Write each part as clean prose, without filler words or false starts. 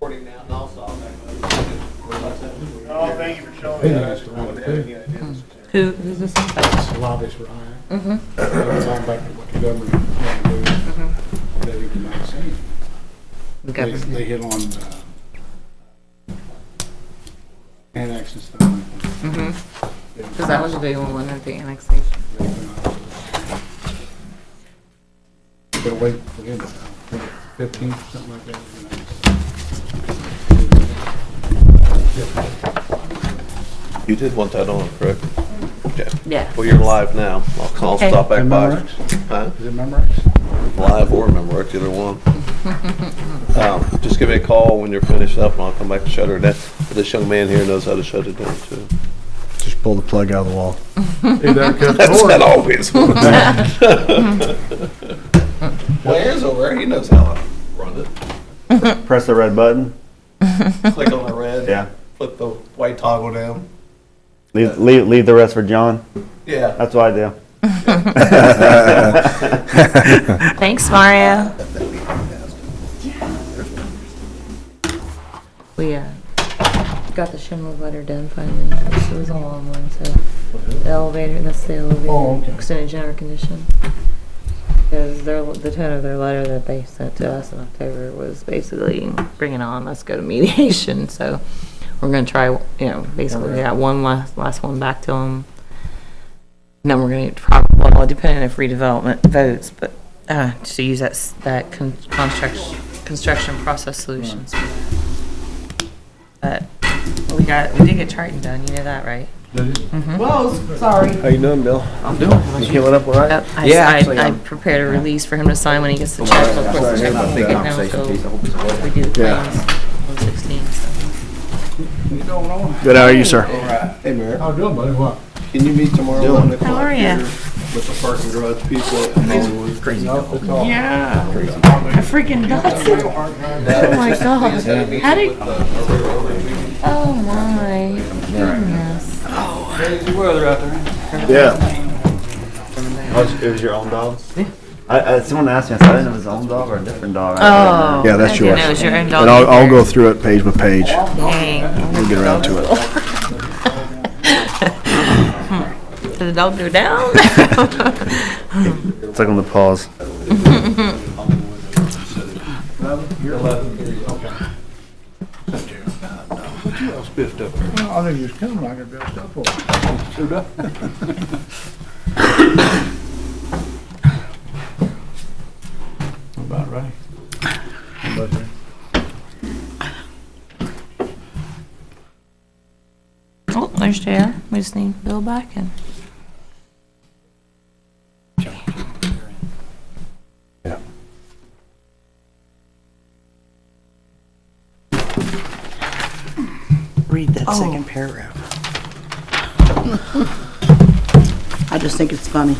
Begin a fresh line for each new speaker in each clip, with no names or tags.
recording now, and also I'll back
Oh, thank you for showing
He
me
knows
that.
the one too.
Who's this?
It's the lobbyist for hire.
Mm-hmm.
It's all back to what the government can do. That he cannot say. They hit on annex and stuff like that.
Mm-hmm. Because that was a big one, wasn't it, the annexation?
They'll wait for him to 15th, something like that.
You did want that on, correct? Okay.
Yeah.
Well, you're live now. I'll
Okay.
stop back by.
Memorex?
Huh?
Is it Memorex?
Live or Memorex, either one. Just give me a call when you're finished up and I'll come back and shut her down. But this young man here knows how to shut it down too.
Just pull the plug out of the wall.
That's not always works. Well, Aaron's over there. He knows how to run it.
Press the red button.
Click on the red.
Yeah.
Flip the white toggle down.
Leave the rest for John.
Yeah.
That's what I do.
Thanks, Mario. We got the Schindler letter done finally. It was a long one, so the elevator, that's the elevator,
Oh, okay.
extended general condition. Because the tone of their letter that they sent to us in October was basically bring it on, let's go to mediation. So we're going to try, basically we got one last one back to them. And then we're going to probably, well, depending if redevelopment votes, but to use that construction process solutions. But we did get Triton done, you know that, right?
Whoa, sorry.
How you doing, Bill?
I'm doing
You healing up all right?
Yep, I prepared a release for him to sign when he gets the check. Of course, the check won't be getting out until we do the claims on 16. So.
Good, how are you, sir?
All right. Hey, Mayor.
How you doing, buddy? What?
Can you meet tomorrow? 1 o'clock
How are ya?
here with the parking garage people at Hollywood?
Crazy.
Yeah, I freaking nuts. Oh my god. How did? Oh my goodness.
Crazy weather out there.
Yeah. It was your own dog? Yeah. Someone asked me, I said, I didn't know it was his own dog or a different dog.
Oh.
Yeah, that's
I didn't
yours.
know it was your own dog
And I'll
either.
go through it page by page.
Dang.
We'll get around to it.
Did the dog go down?
It's like on the pause.
What you all spiffed up there? Well, I think you was coming like I dressed up for it. Suit up. About right. About there.
Oh, there's JR. We just need Bill back in.
Yeah.
Read that second paragraph. I just think it's funny.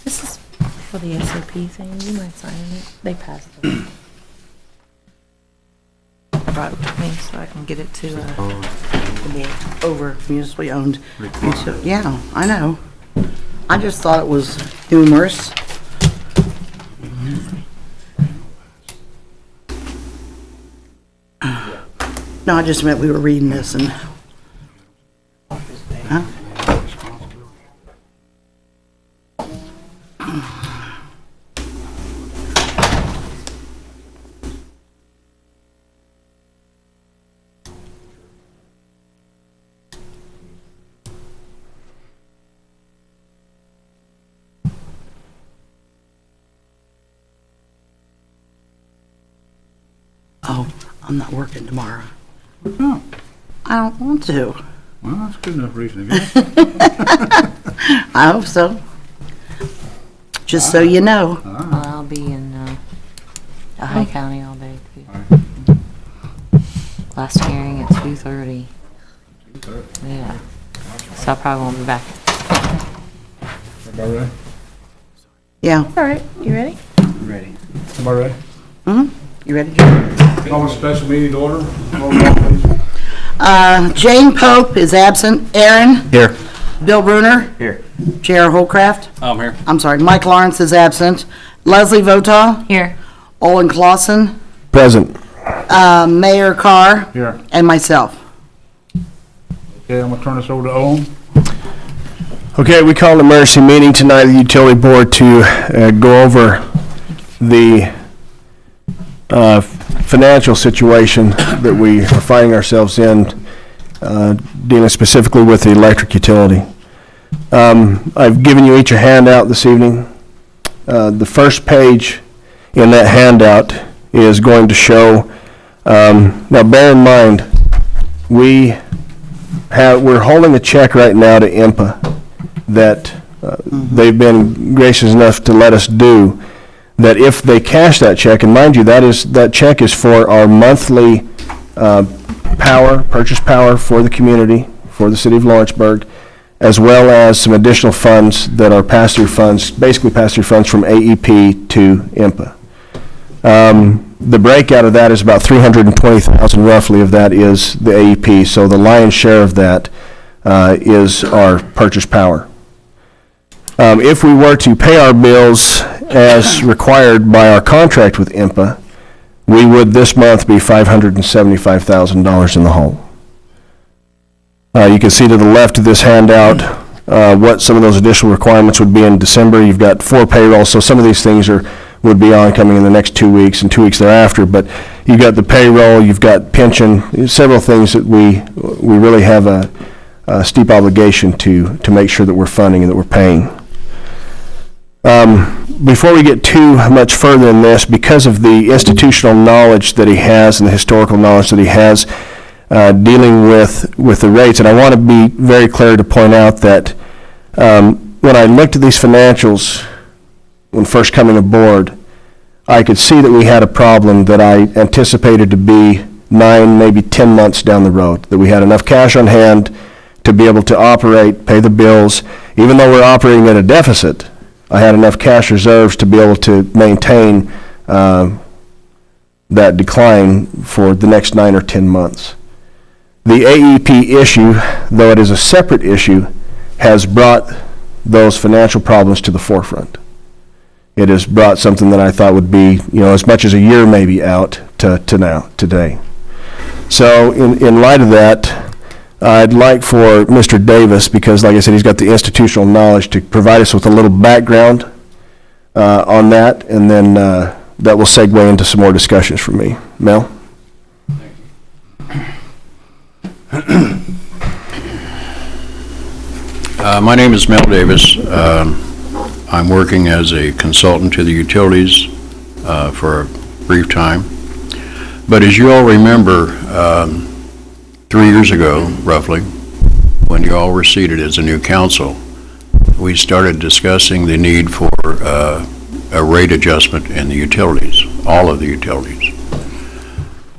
This is for the SOP thing. You mind signing it? They passed it. I brought it with me so I can get it to the board.
Over municipally owned. Yeah, I know. I just thought it was humorous. No, I just meant we were reading this and. Huh? Oh, I'm not working tomorrow.
Oh,
I don't want to.
well, that's good enough reason, I guess.
I hope so. Just so you know.
I'll be in Ohio County all day too. Last hearing at 2:30. Yeah. So I probably won't be back.
Everybody ready?
Yeah.
All right. You ready?
Everybody ready?
You ready, Jim?
Call a special meeting to order. Roll call, please.
Jane Pope is absent. Aaron?
Here.
Bill Bruner,
Here.
J.R. Holcraft,
I'm here.
I'm sorry, Mike Lawrence is absent, Leslie Votaw,
Here.
Olin Clausen,
Present.
Mayor Carr,
Here.
and myself.
Okay, I'm gonna turn this over to Owen.
Okay, we called an emergency meeting tonight of the utility board to go over the financial situation that we are finding ourselves in, dealing specifically with the electric utility. I've given you each a handout this evening. The first page in that handout is going to show, now bear in mind, we're holding a check right now to IMPA that they've been gracious enough to let us do, that if they cash that check, and mind you, that check is for our monthly purchase power for the community, for the city of Lawrenceburg, as well as some additional funds that are pass-through funds, basically pass-through funds from AEP to IMPA. The breakout of that is about $320,000 roughly of that is the AEP, so the lion's share of that is our purchase power. If we were to pay our bills as required by our contract with IMPA, we would this month be $575,000 in the hole. You can see to the left of this handout what some of those additional requirements would be in December. You've got 4 payrolls, so some of these things would be oncoming in the next 2 weeks and 2 weeks thereafter, but you've got the payroll, you've got pension, several things that we really have a steep obligation to make sure that we're funding and that we're paying. Before we get too much further in this, because of the institutional knowledge that he has and the historical knowledge that he has dealing with the rates, and I want to be very clear to point out that when I looked at these financials when first coming aboard, I could see that we had a problem that I anticipated to be 9, maybe 10 months down the road, that we had enough cash on hand to be able to operate, pay the bills. Even though we're operating at a deficit, I had enough cash reserves to be able to maintain that decline for the next 9 or 10 months. The AEP issue, though it is a separate issue, has brought those financial problems to the forefront. It has brought something that I thought would be, as much as a year maybe out to now, today. So in light of that, I'd like for Mr. Davis, because like I said, he's got the institutional knowledge, to provide us with a little background on that, and then that will segue into some more discussions from me. Mel?
My name is Mel Davis. I'm working as a consultant to the utilities for a brief time. But as you all remember, 3 years ago, roughly, when you all were seated as a new council, we started discussing the need for a rate adjustment in the utilities, all of the utilities.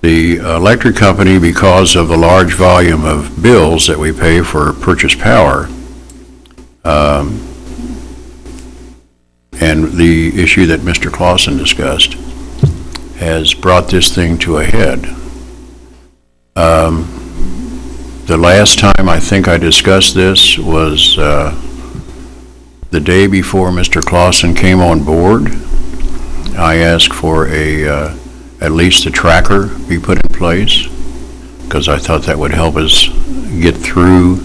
The electric company, because of the large volume of bills that we pay for purchase power, and the issue that Mr. Clausen discussed, has brought this thing to a head. The last time I think I discussed this was the day before Mr. Clausen came on board. I asked for at least a tracker be put in place, because I thought that would help us get through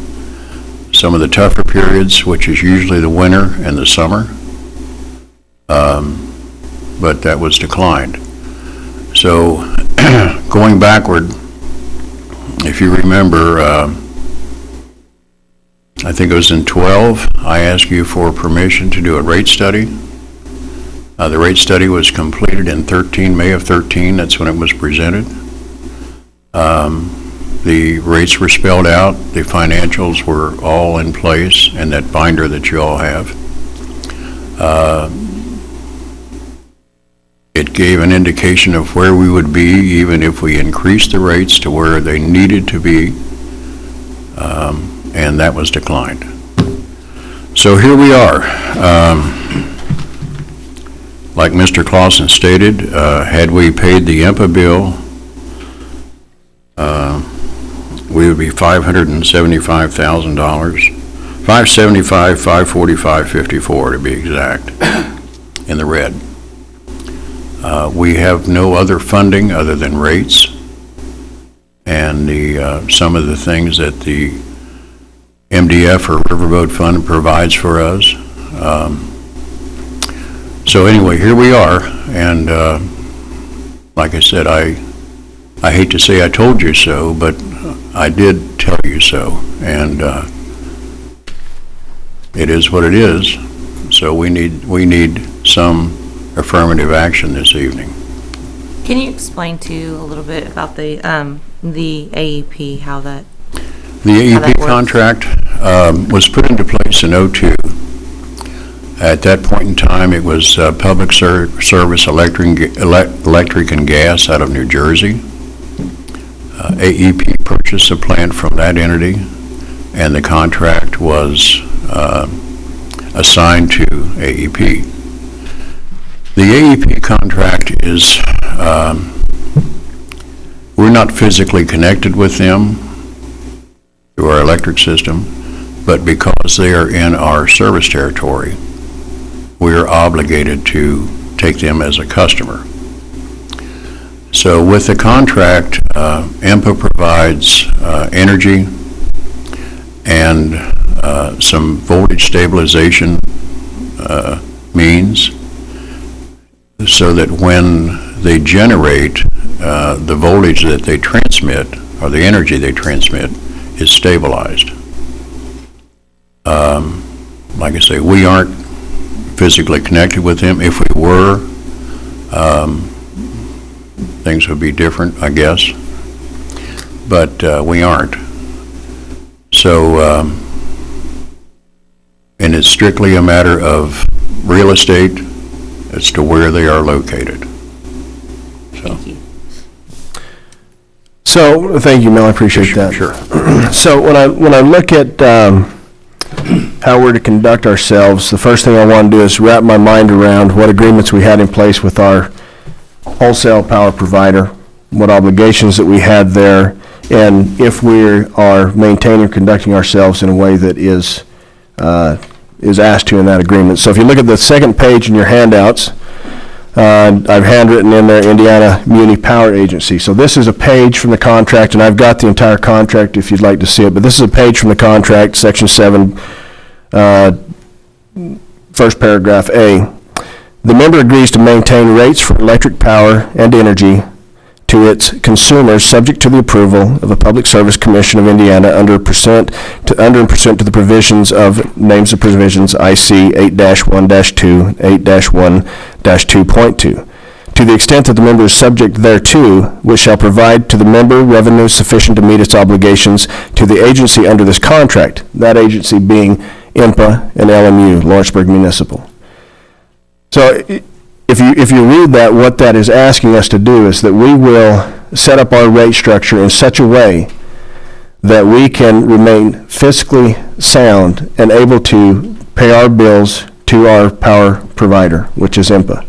some of the tougher periods, which is usually the winter and the summer. But that was declined. So going backward, if you remember, I think it was in 12, I asked you for permission to do a rate study. The rate study was completed in May of 13, that's when it was presented. The rates were spelled out, the financials were all in place, and that binder that you all have. It gave an indication of where we would be even if we increased the rates to where they needed to be, and that was declined. So here we are. Like Mr. Clausen stated, had we paid the IMPA bill, we would be $575,000 575, 545, 54 to be exact, in the red. We have no other funding other than rates and some of the things that the MDF or Riverboat Fund provides for us. So anyway, here we are, and like I said, I hate to say I told you so, but I did tell you so, and it is what it is. So we need some affirmative action this evening.
Can you explain to a little bit about the AEP, how that?
The
How that
AEP
works.
contract was put into place in '02. At that point in time, it was Public Service Electric and Gas out of New Jersey. AEP purchased a plant from that entity, and the contract was assigned to AEP. The AEP contract is, we're not physically connected with them through our electric system, but because they are in our service territory, we are obligated to take them as a customer. So with the contract, IMPA provides energy and some voltage stabilization means, so that when they generate, the voltage that they transmit, or the energy they transmit, is stabilized. Like I say, we aren't physically connected with them. If we were, things would be different, I guess. But we aren't. So, and it's strictly a matter of real estate as to where they are located. So,
Thank you.
So, thank you, Mel, I appreciate that.
sure.
So when I look at how we're to conduct ourselves, the first thing I want to do is wrap my mind around what agreements we had in place with our wholesale power provider, what obligations that we had there, and if we are maintaining or conducting ourselves in a way that is asked to in that agreement. So if you look at the second page in your handouts, I've handwritten in there Indiana Muni Power Agency. So this is a page from the contract, and I've got the entire contract if you'd like to see it, but this is a page from the contract, Section 7, first paragraph A. The member agrees to maintain rates for electric power and energy to its consumers, subject to the approval of the Public Service Commission of Indiana under and pursuant to the provisions of names of provisions IC 8-1-2, 8-1-2.2. To the extent that the member is subject thereto, which shall provide to the member revenue sufficient to meet its obligations to the agency under this contract, that agency being IMPA and LMU, Lawrenceburg Municipal. So if you read that, what that is asking us to do is that we will set up our rate structure in such a way that we can remain fiscally sound and able to pay our bills to our power provider, which is IMPA.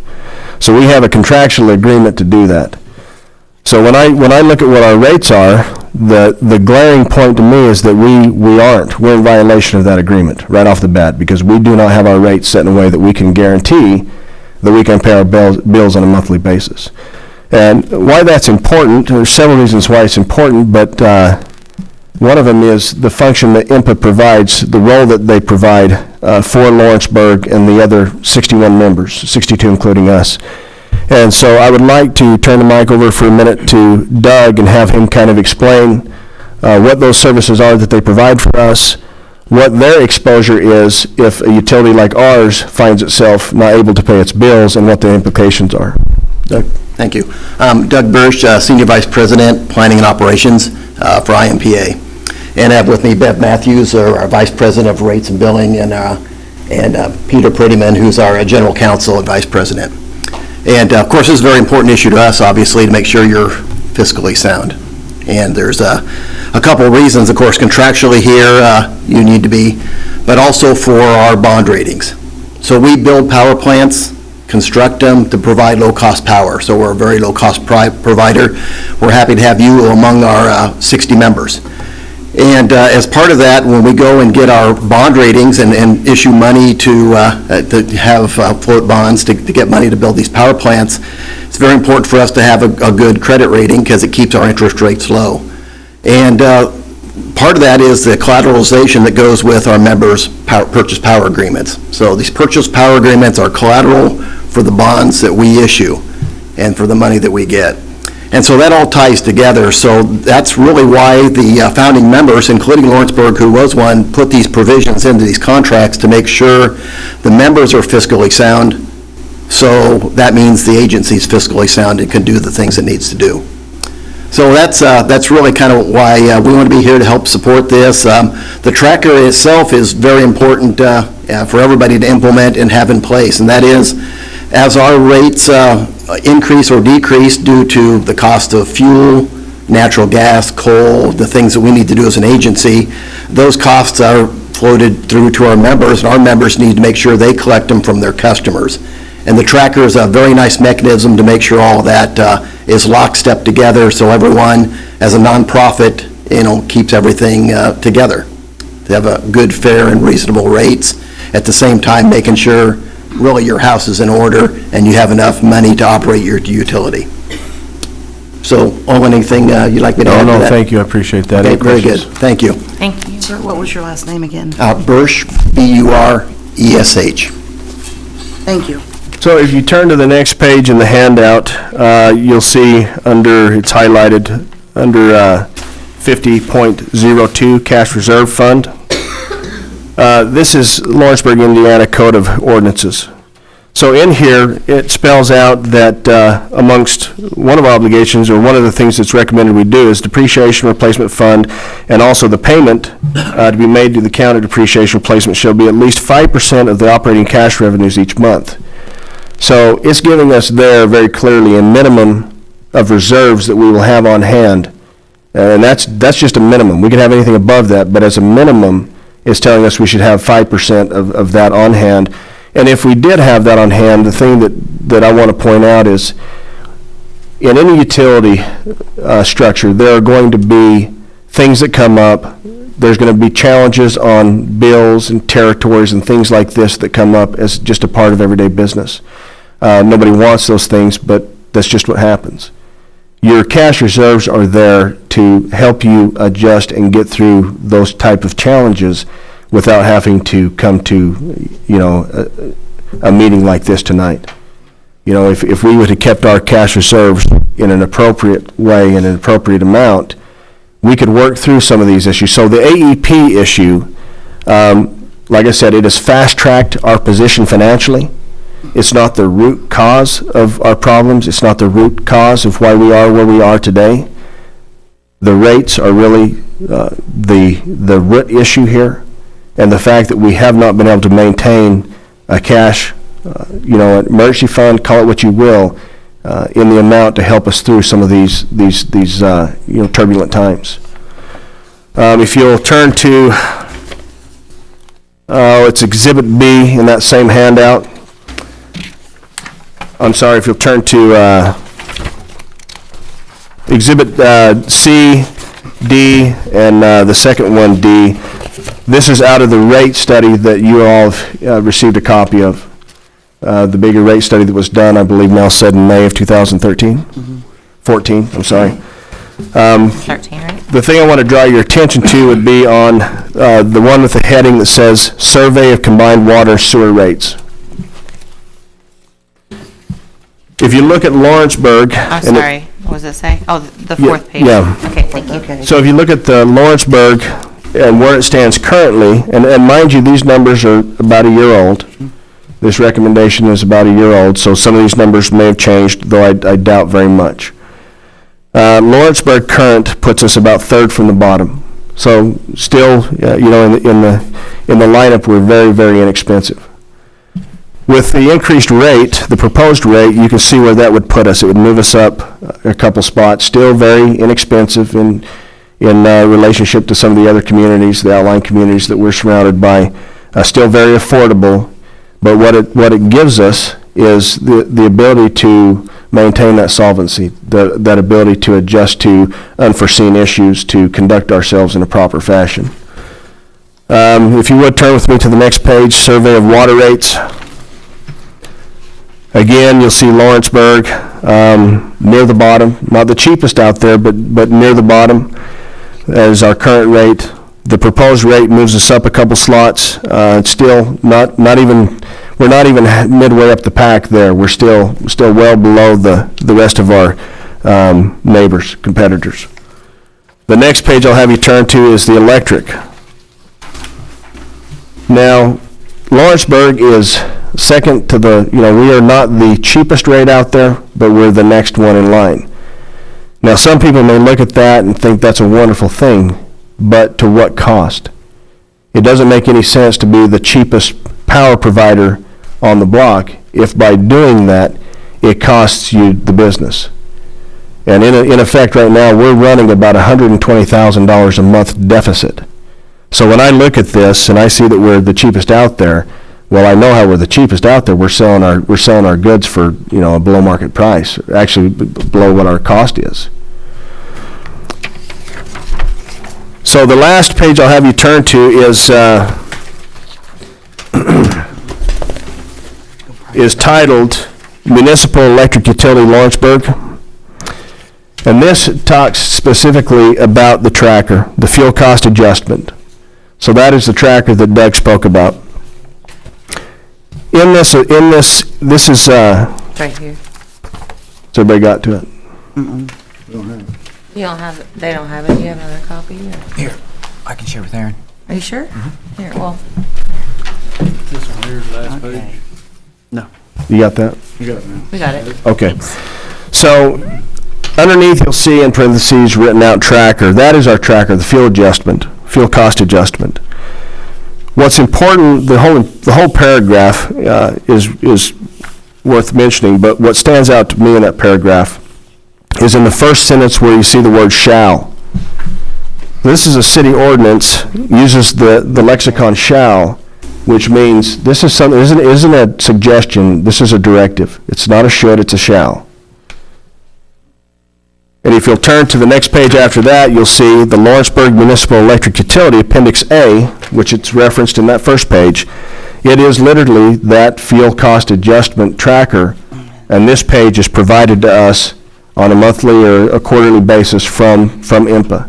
So we have a contractual agreement to do that. So when I look at what our rates are, the glaring point to me is that we're in violation of that agreement right off the bat, because we do not have our rates set in a way that we can guarantee that we can pay our bills on a monthly basis. And why that's important, there's several reasons why it's important, but one of them is the function that IMPA provides, the role that they provide for Lawrenceburg and the other 61 members, 62 including us. And so I would like to turn the mic over for a minute to Doug and have him kind of explain what those services are that they provide for us, what their exposure is if a utility like ours finds itself not able to pay its bills, and what the implications are. Doug?
Thank you. Doug Bursch, Senior Vice President, Planning and Operations for IMPA. And I have with me Bev Matthews, our Vice President of Rates and Billing, and Peter Prettyman, who's our General Counsel and Vice President. And of course, this is a very important issue to us, obviously, to make sure you're fiscally sound. And there's a couple of reasons, of course, contractually here you need to be, but also for our bond ratings. So we build power plants, construct them to provide low-cost power. So we're a very low-cost provider. We're happy to have you among our 60 members. And as part of that, when we go and get our bond ratings and issue money to have float bonds to get money to build these power plants, it's very important for us to have a good credit rating because it keeps our interest rates low. And part of that is the collateralization that goes with our members' purchase power agreements. So these purchase power agreements are collateral for the bonds that we issue and for the money that we get. And so that all ties together. So that's really why the founding members, including Lawrenceburg, who was one, put these provisions into these contracts to make sure the members are fiscally sound. So that means the agency's fiscally sound and can do the things it needs to do. So that's really kind of why we want to be here to help support this. The tracker itself is very important for everybody to implement and have in place, and that is, as our rates increase or decrease due to the cost of fuel, natural gas, coal, the things that we need to do as an agency, those costs are floated through to our members, and our members need to make sure they collect them from their customers. And the tracker is a very nice mechanism to make sure all of that is lockstep together, so everyone, as a nonprofit, keeps everything together. They have a good, fair, and reasonable rates, at the same time making sure really your house is in order and you have enough money to operate your utility. So, anything you'd like me to add to that?
No, thank you, I appreciate that.
Okay, very good, thank you.
Thank you.
Sir, what was your last name again?
Bursch, B-U-R-E-S-H.
Thank you.
So if you turn to the next page in the handout, you'll see it's highlighted under 50.02 Cash Reserve Fund. This is Lawrenceburg, Indiana Code of Ordinances. So in here, it spells out that amongst one of our obligations, or one of the things that's recommended we do, is depreciation replacement fund, and also the payment to be made to the county depreciation replacement shall be at least 5% of the operating cash revenues each month. So it's giving us there very clearly a minimum of reserves that we will have on hand. And that's just a minimum. We can have anything above that, but as a minimum, it's telling us we should have 5% of that on hand. And if we did have that on hand, the thing that I want to point out is, in any utility structure, there are going to be things that come up. There's going to be challenges on bills and territories and things like this that come up as just a part of everyday business. Nobody wants those things, but that's just what happens. Your cash reserves are there to help you adjust and get through those type of challenges without having to come to, a meeting like this tonight. If we would have kept our cash reserves in an appropriate way, in an appropriate amount, we could work through some of these issues. So the AEP issue, like I said, it has fast-tracked our position financially. It's not the root cause of our problems. It's not the root cause of why we are where we are today. The rates are really the root issue here, and the fact that we have not been able to maintain a cash, an emergency fund, call it what you will, in the amount to help us through some of these turbulent times. If you'll turn to, it's Exhibit B in that same handout. I'm sorry, if you'll turn to Exhibit C, D, and the second one, D. This is out of the rate study that you all have received a copy of. The bigger rate study that was done, I believe now said in May of 2013? 14, I'm sorry.
13, right?
The thing I want to draw your attention to would be on the one with the heading that says Survey of Combined Water and Sewer Rates. If you look at Lawrenceburg...
I'm sorry, what does it say? Oh, the fourth page.
Yeah.
Okay, thank you.
Okay.
So if you look at the Lawrenceburg and where it stands currently, and mind you, these numbers are about a year old. This recommendation is about a year old, so some of these numbers may have changed, though I doubt very much. Lawrenceburg current puts us about third from the bottom. So still, in the lineup, we're very, very inexpensive. With the increased rate, the proposed rate, you can see where that would put us. It would move us up a couple spots. Still very inexpensive in relationship to some of the other communities, the outlying communities that we're surrounded by. Still very affordable, but what it gives us is the ability to maintain that solvency, that ability to adjust to unforeseen issues, to conduct ourselves in a proper fashion. If you would turn with me to the next page, survey of water rates. Again, you'll see Lawrenceburg near the bottom, not the cheapest out there, but near the bottom as our current rate. The proposed rate moves us up a couple slots. It's still not even, we're not even midway up the pack there. We're still well below the rest of our neighbors, competitors. The next page I'll have you turn to is the electric. Now, Lawrenceburg is second to we are not the cheapest rate out there, but we're the next one in line. Now, some people may look at that and think that's a wonderful thing, but to what cost? It doesn't make any sense to be the cheapest power provider on the block if by doing that, it costs you the business. And in effect right now, we're running about $120,000 a month deficit. So when I look at this and I see that we're the cheapest out there, well, I know how we're the cheapest out there. We're selling our goods for, a below market price, actually below what our cost is. So the last page I'll have you turn to is titled Municipal Electric Utility Lawrenceburg. And this talks specifically about the tracker, the fuel cost adjustment. So that is the tracker that Doug spoke about. This is,
Right here.
has everybody got to it?
You don't have it, they don't have it, you have another copy?
Here, I can share with Aaron.
Are you sure? Here, well,
This one here's the last page.
You got that?
You got it now.
we got it.
Okay. So underneath you'll see in parentheses written out tracker. That is our tracker, the fuel cost adjustment. What's important, the whole paragraph is worth mentioning, but what stands out to me in that paragraph is in the first sentence where you see the word shall. This is a city ordinance, uses the lexicon shall, which means this is something, isn't a suggestion, this is a directive. It's not a should, it's a shall. And if you'll turn to the next page after that, you'll see the Lawrenceburg Municipal Electric Utility, Appendix A, which it's referenced in that first page. It is literally that fuel cost adjustment tracker, and this page is provided to us on a monthly or a quarterly basis from IMPA.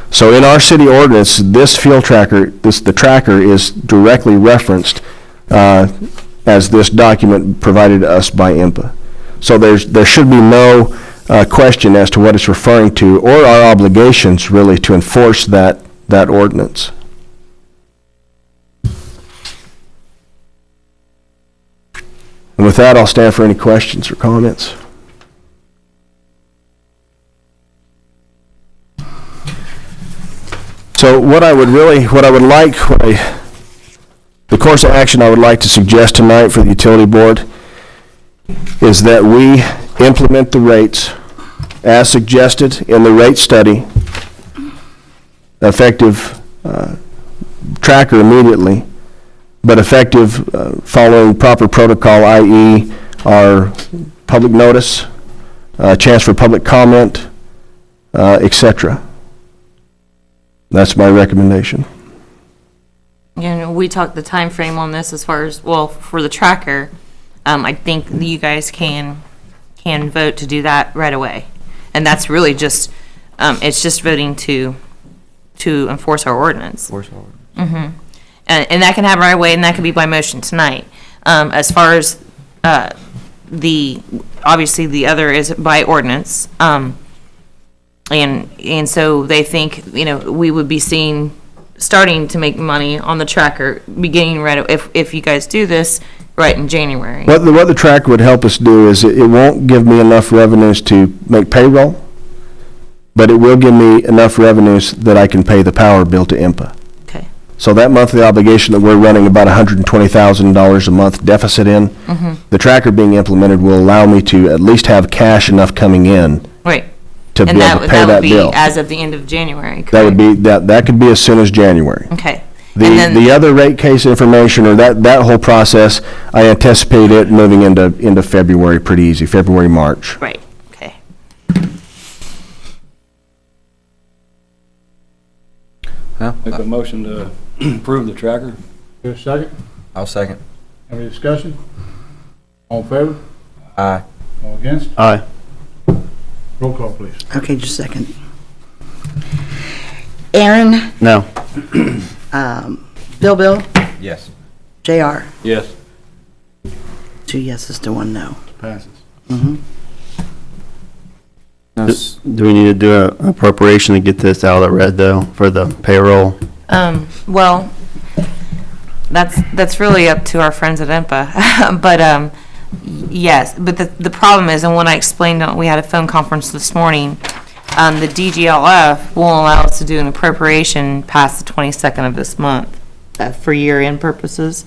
So in our city ordinance, this fuel tracker, the tracker is directly referenced as this document provided to us by IMPA. So there should be no question as to what it's referring to, or our obligations really to enforce that ordinance. And with that, I'll stand for any questions or comments. So the course of action I would like to suggest tonight for the utility board is that we implement the rates as suggested in the rate study, effective tracker immediately, but effective following proper protocol, i.e. our public notice, chance for public comment, etc. That's my recommendation.
And we talked the time frame on this as far as, well, for the tracker, I think you guys can vote to do that right away. And that's really just, it's just voting to enforce our ordinance. Mm-hmm. And that can happen right away, and that could be by motion tonight. As far as obviously the other is by ordinance. And so they think, we would be starting to make money on the tracker beginning right, if you guys do this right in January.
What the tracker would help us do is it won't give me enough revenues to make payroll, but it will give me enough revenues that I can pay the power bill to IMPA.
Okay.
So that monthly obligation that we're running about $120,000 a month deficit in, the tracker being implemented will allow me to at least have cash enough coming in.
Right.
To be able to pay that bill.
As of the end of January, correct?
That could be as soon as January.
Okay. then-
The other rate case information, or that whole process, I anticipate it moving into February pretty easy, February, March.
Right, okay.
Make a motion to approve the tracker.
Get a second?
I'll second.
Any discussion? All in favor?
Aye.
All against?
Aye.
Roll call, please.
Okay, just a second. Aaron,
No.
Bill,
Yes.
JR,
Yes.
2 yeses to 1 no.
Passes.
Do we need to do an appropriation to get this out of the red, though, for the payroll?
Well, that's really up to our friends at IMPA, but, yes, but the problem is, and when I explained, we had a phone conference this morning, the DGLF won't allow us to do an appropriation past the 22nd of this month, for year-end purposes.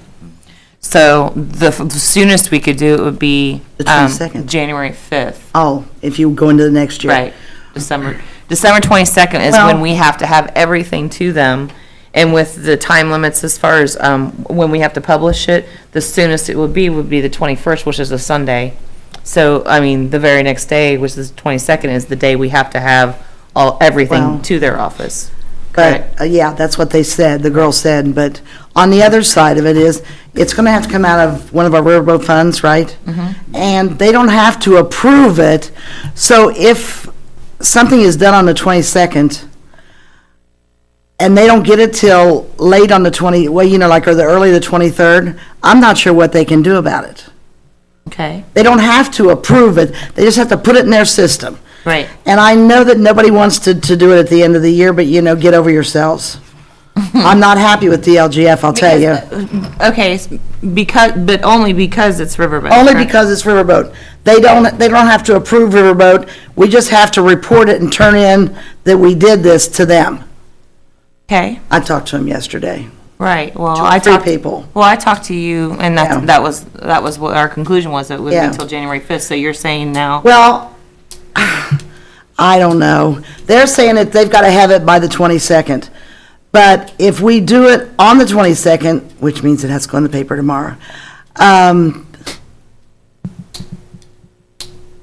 So the soonest we could do it would be,
The 22nd.
January 5th.
Oh, if you go into the next year.
Right, December 22nd is
Well-
when we have to have everything to them, and with the time limits as far as, when we have to publish it, the soonest it would be the 21st, which is a Sunday. So, I mean, the very next day, which is the 22nd, is the day we have to have
Well-
everything to their office.
But, yeah, that's what they said, the girl said, but on the other side of it is, it's gonna have to come out of one of our riverboat funds, right? And they don't have to approve it, so if something is done on the 22nd, and they don't get it till late on the or the early the 23rd, I'm not sure what they can do about it.
Okay,
They don't have to approve it, they just have to put it in their system.
right.
And I know that nobody wants to do it at the end of the year, but get over yourselves. I'm not happy with DLGF, I'll tell you.
Okay, but only because it's Riverboat.
Only
correct?
because it's Riverboat. They don't have to approve Riverboat, we just have to report it and turn in that we did this to them.
Okay,
I talked to him yesterday.
right, well,
Two-
I
three
talked.
people.
Well, I talked to you, and
Yeah.
that was what our conclusion was, it would be
Yeah.
until January 5th, so you're saying now.
Well, I don't know. They're saying that they've got to have it by the 22nd. But if we do it on the 22nd, which means it has to go in the paper tomorrow, that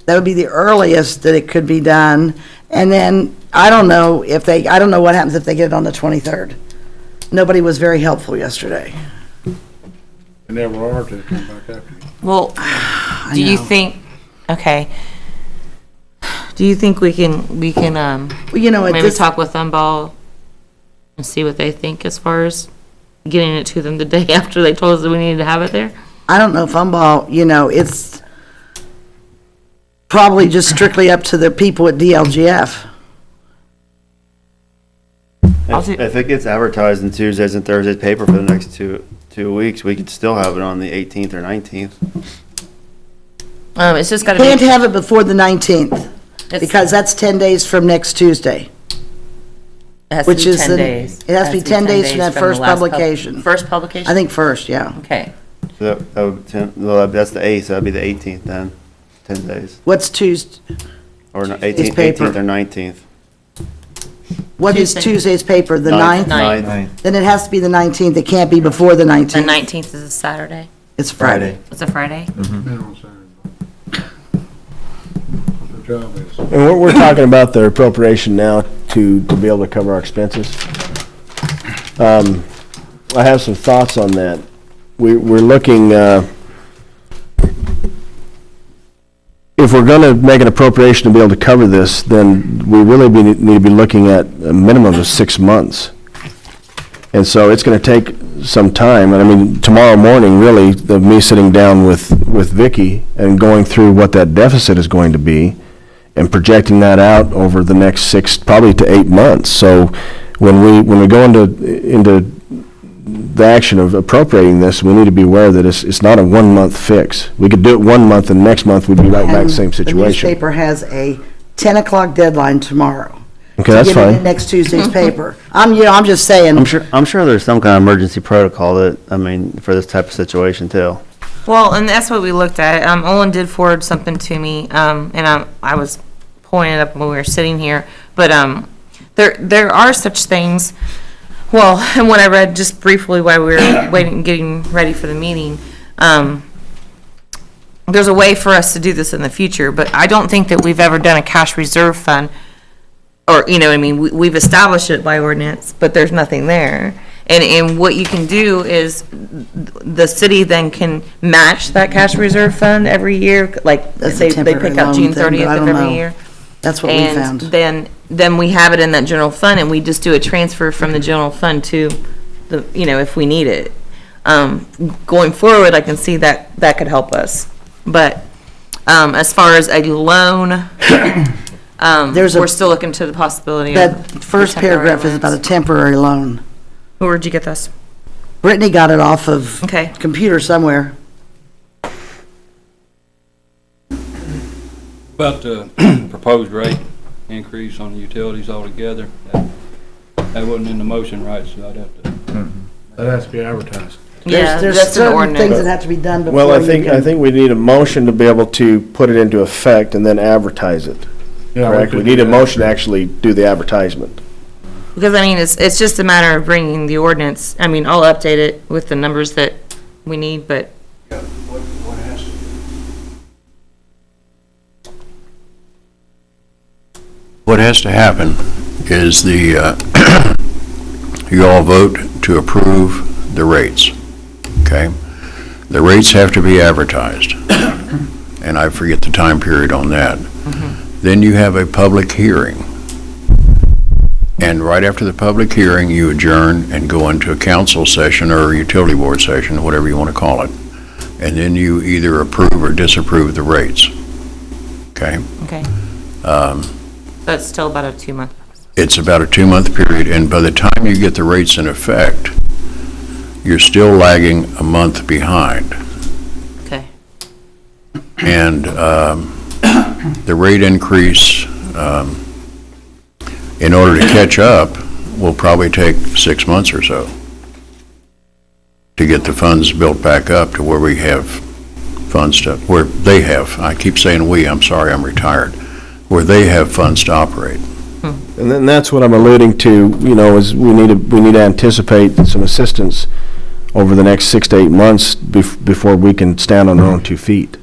would be the earliest that it could be done. And then, I don't know what happens if they get it on the 23rd. Nobody was very helpful yesterday.
They never are till they come back after you.
Well, do you
know.
think, okay, do you think we can,
Well, at
maybe
this,
talk with Umball and see what they think as far as getting it to them the day after they told us that we needed to have it there?
I don't know if Umball, it's probably just strictly up to the people at DLGF.
I'll see-
If it gets advertised in Tuesdays and Thursdays paper for the next two weeks, we could still have it on the 18th or 19th.
It's just gotta
Can't
be.
have it before the 19th,
it's-
because that's 10 days from next Tuesday.
it has to
which
be
is
10
the-
days.
it has to be 10 days from that
the
first
last
publication.
First publication?
I think first, yeah.
Okay.
So that would, well, that's the 8th, so that'd be the 18th then, 10 days.
What's Tuesday,
Or
paper.
18th or 19th.
what is
Tuesday.
Tuesday's paper, the 9th?
Ninth.
Then it has to be the 19th, it can't be before the
The
19th.
19th is a Saturday?
It's Friday.
It's a Friday?
Been on Saturday. What their job is.
And we're talking about the appropriation now to be able to cover our expenses. I have some thoughts on that. We're looking, if we're going to make an appropriation to be able to cover this, then we really need to be looking at a minimum of 6 months. And so it's going to take some time. And I mean, tomorrow morning, really, of me sitting down with Vicki and going through what that deficit is going to be and projecting that out over the next 6, probably to 8 months. So when we go into the action of appropriating this, we need to be aware that it's not a 1-month fix. We could do it 1 month, and next month we'd be right back in the same
And the
situation.
newspaper has a 10 o'clock deadline tomorrow.
Okay, that's
To get it in
fine.
next Tuesday's paper. I'm just saying.
I'm sure there's some kind of emergency protocol for this type of situation too.
Well, and that's what we looked at. Olin did forward something to me, and I was pulling it up when we were sitting here. But there are such things Well, and what I read just briefly while we were waiting, getting ready for the meeting, there's a way for us to do this in the future, but I don't think that we've ever done a cash reserve fund. Or, you know, I mean, we've established it by ordinance, but there's nothing there. And what you can do is the city then can match that cash reserve fund every year, like,
That's a
say they
temporary
pick out
loan
June
thing, but
30th
I
of
don't
every
know.
year.
That's what we found.
And then we have it in that general fund, and we just do a transfer from the general fund to the, you know, if we need it. Going forward, I can see that could help us. But as far as a loan, we're still looking to the possibility of.
That first
the temporary
paragraph is about a
loans.
temporary loan.
Where'd you get this?
Brittany got it off of
Okay.
computer somewhere.
About the proposed rate increase on the utilities altogether, that wasn't in the motion, right, so I'd have to.
That has to be advertised.
Yeah,
There's
that's an
certain
ordinance.
things that have to be done before
Well, I
you
think
can-
we need a motion to be able to put it into effect and then advertise it.
Yeah,
Correct? We
could
need
do
a
that.
motion to actually do the advertisement.
Because, I mean, it's just a matter of bringing the ordinance, I mean, I'll update it with the numbers that we need, but
What has to happen is you all vote to approve the rates, okay? The rates have to be advertised, and I forget the time period on that. Then you have a public hearing. And right after the public hearing, you adjourn and go into a council session or a utility board session, whatever you want to call it. And then you either approve or disapprove the rates, okay?
okay. That's still about a 2-month.
It's about a 2-month period, and by the time you get the rates in effect, you're still lagging a month behind.
Okay.
And the rate increase, in order to catch up, will probably take 6 months or so to get the funds built back up to where we have funds to, where they have, I keep saying we, I'm sorry, I'm retired, where they have funds to operate.
And then that's what I'm alluding to, you know, is we need to anticipate some assistance over the next 6 to 8 months before we can stand on our own 2 feet.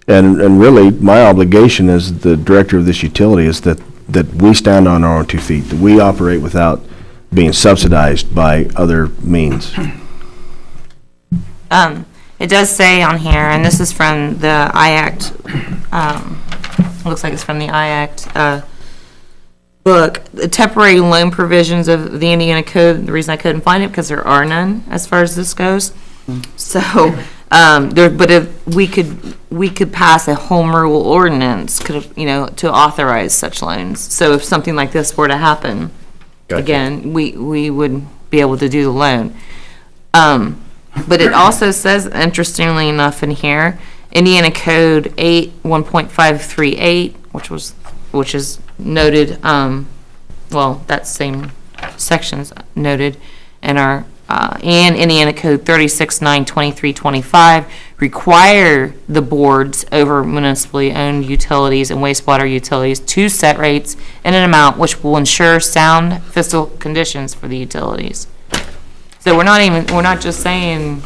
And really, my obligation as the director of this utility is that we stand on our own 2 feet, that we operate without being subsidized by other means.
It does say on here, and this is from the IACT, looks like it's from the IACT book, the temporary loan provisions of the Indiana Code. The reason I couldn't find it, because there are none as far as this goes. So, but if we could pass a home rule ordinance, to authorize such loans. So if something like this were to happen, again, we would be able to do the loan. But it also says, interestingly enough, in here, Indiana Code 8:1.538, which is noted. Well, that same section's noted, and and Indiana Code 36.92325 require the boards over municipally owned utilities and wastewater utilities to set rates in an amount which will ensure sound fiscal conditions for the utilities. So we're not just saying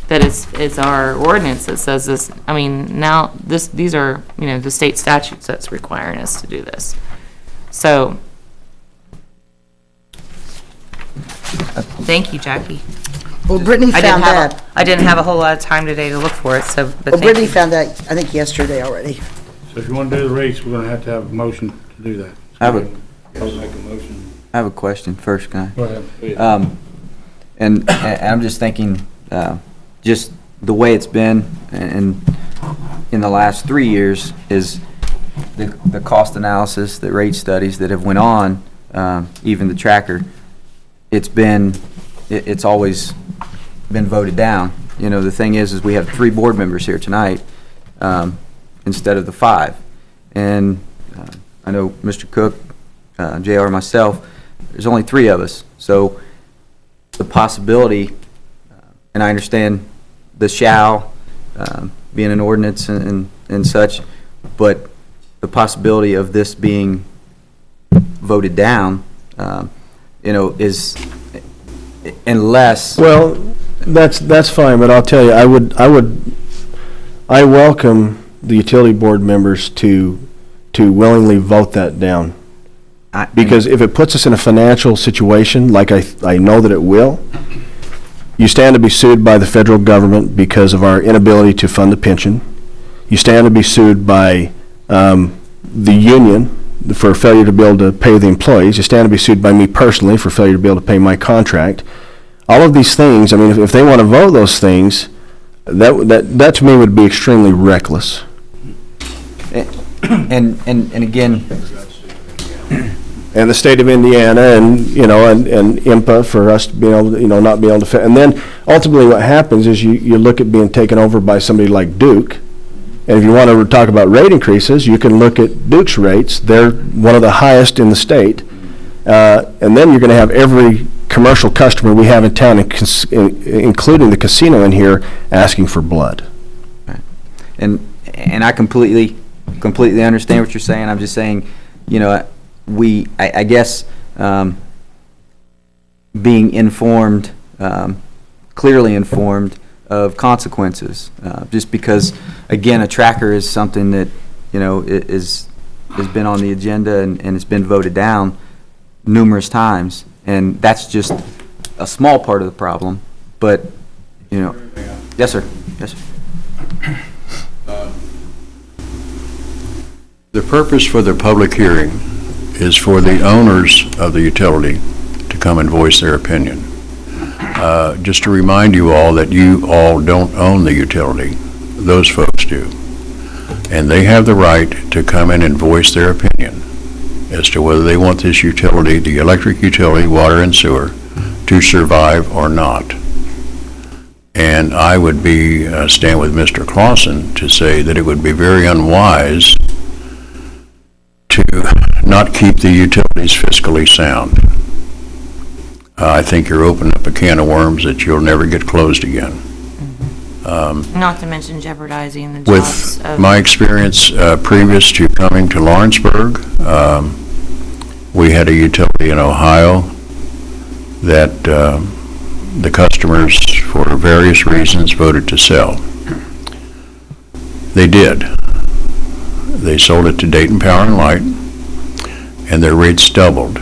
that it's our ordinance that says this. I mean, now these are, the state statutes that's requiring us to do this. So, thank you, Jackie.
Well, Brittany found that.
I didn't have a whole lot of time today to look for it, so, but
Well,
thank
Brittany
you.
found that, I think, yesterday already.
So if you want to do the rates, we're going to have a motion to do that.
I have a,
I'll make a motion.
I have a question first, can
Go ahead.
I? And I'm just thinking, just the way it's been in the last 3 years is the cost analysis, the rate studies that have went on, even the tracker, it's always been voted down. The thing is we have 3 board members here tonight, instead of the 5. And I know Mr. Cook, JR, myself, there's only 3 of us. So the possibility, and I understand the shall being an ordinance and such, but the possibility of this being voted down, is unless,
Well, that's fine, but I'll tell you, I welcome the utility board members to willingly vote that down. Because if it puts us in a financial situation, like I know that it will, you stand to be sued by the federal government because of our inability to fund a pension. You stand to be sued by the union for failure to be able to pay the employees. You stand to be sued by me personally for failure to be able to pay my contract. All of these things, I mean, if they want to vote those things, that to me would be extremely reckless.
and again,
And the state of Indiana and, and IMPA for us to be able to, not be able to, and then ultimately what happens is you look at being taken over by somebody like Duke. And if you want to talk about rate increases, you can look at Duke's rates. They're one of the highest in the state. And then you're going to have every commercial customer we have in town, including the casino in here, asking for blood.
and I completely understand what you're saying. I'm just saying, I guess, being informed, clearly informed of consequences, just because, again, a tracker is something that, has been on the agenda and it's been voted down numerous times, and that's just a small part of the problem, but, yes, sir. Yes, sir.
The purpose for the public hearing is for the owners of the utility to come and voice their opinion. Just to remind you all that you all don't own the utility. Those folks do. And they have the right to come in and voice their opinion as to whether they want this utility, the electric utility, water and sewer, to survive or not. And I would stand with Mr. Clausen to say that it would be very unwise to not keep the utilities fiscally sound. I think you're opening up a can of worms that you'll never get closed again.
Not to mention jeopardizing the jobs
With
of.
my experience previous to coming to Lawrenceburg, we had a utility in Ohio that the customers, for various reasons, voted to sell. They did. They sold it to Dayton Power and Light, and their rates doubled.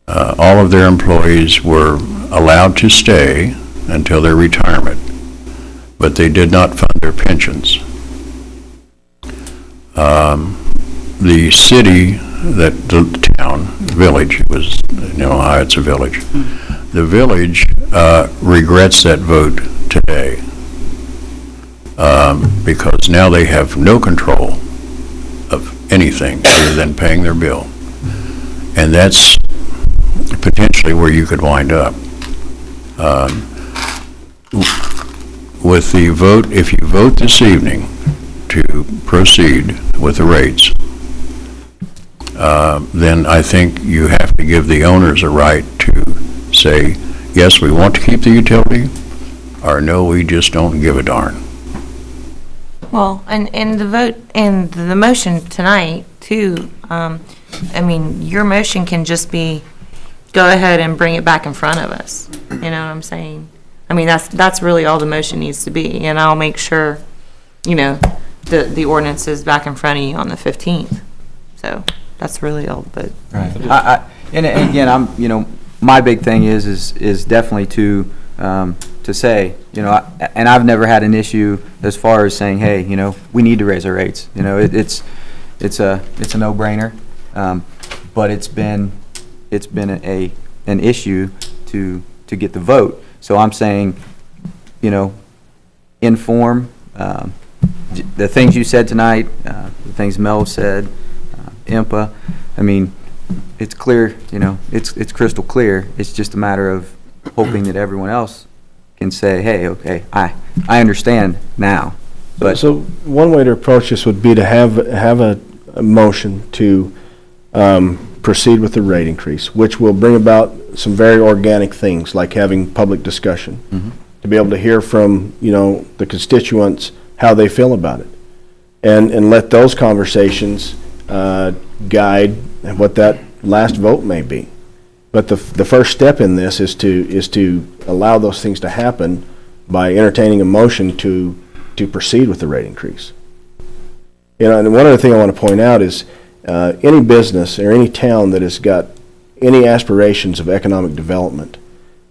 All of their employees were allowed to stay until their retirement, but they did not fund their pensions. The city, the town, village, it was, in Ohio it's a village, the village regrets that vote today because now they have no control of anything other than paying their bill. And that's potentially where you could wind up. With the vote, if you vote this evening to proceed with the rates, then I think you have to give the owners a right to say, yes, we want to keep the utility, or no, we just don't give a darn.
Well, and the vote, and the motion tonight, too, your motion can just be, go ahead and bring it back in front of us. You know what I'm saying? That's really all the motion needs to be, and I'll make sure, the ordinance is back in front of you on the 15th. So, that's really all, but.
Right. And again, my big thing is definitely to say, and I've never had an issue as far as saying, hey, we need to raise our rates. It's a no-brainer, but it's been an issue to get the vote. So I'm saying, inform the things you said tonight, the things Mel said, IMPA. It's clear, it's crystal clear. It's just a matter of hoping that everyone else can say, hey, okay, I understand now. But
So one way to approach this would be to have a motion to proceed with the rate increase, which will bring about some very organic things, like having public discussion, to be able to hear from, the constituents, how they feel about it. And let those conversations guide what that last vote may be. But the first step in this is to allow those things to happen by entertaining a motion to proceed with the rate increase. And one other thing I want to point out is any business or any town that has got any aspirations of economic development,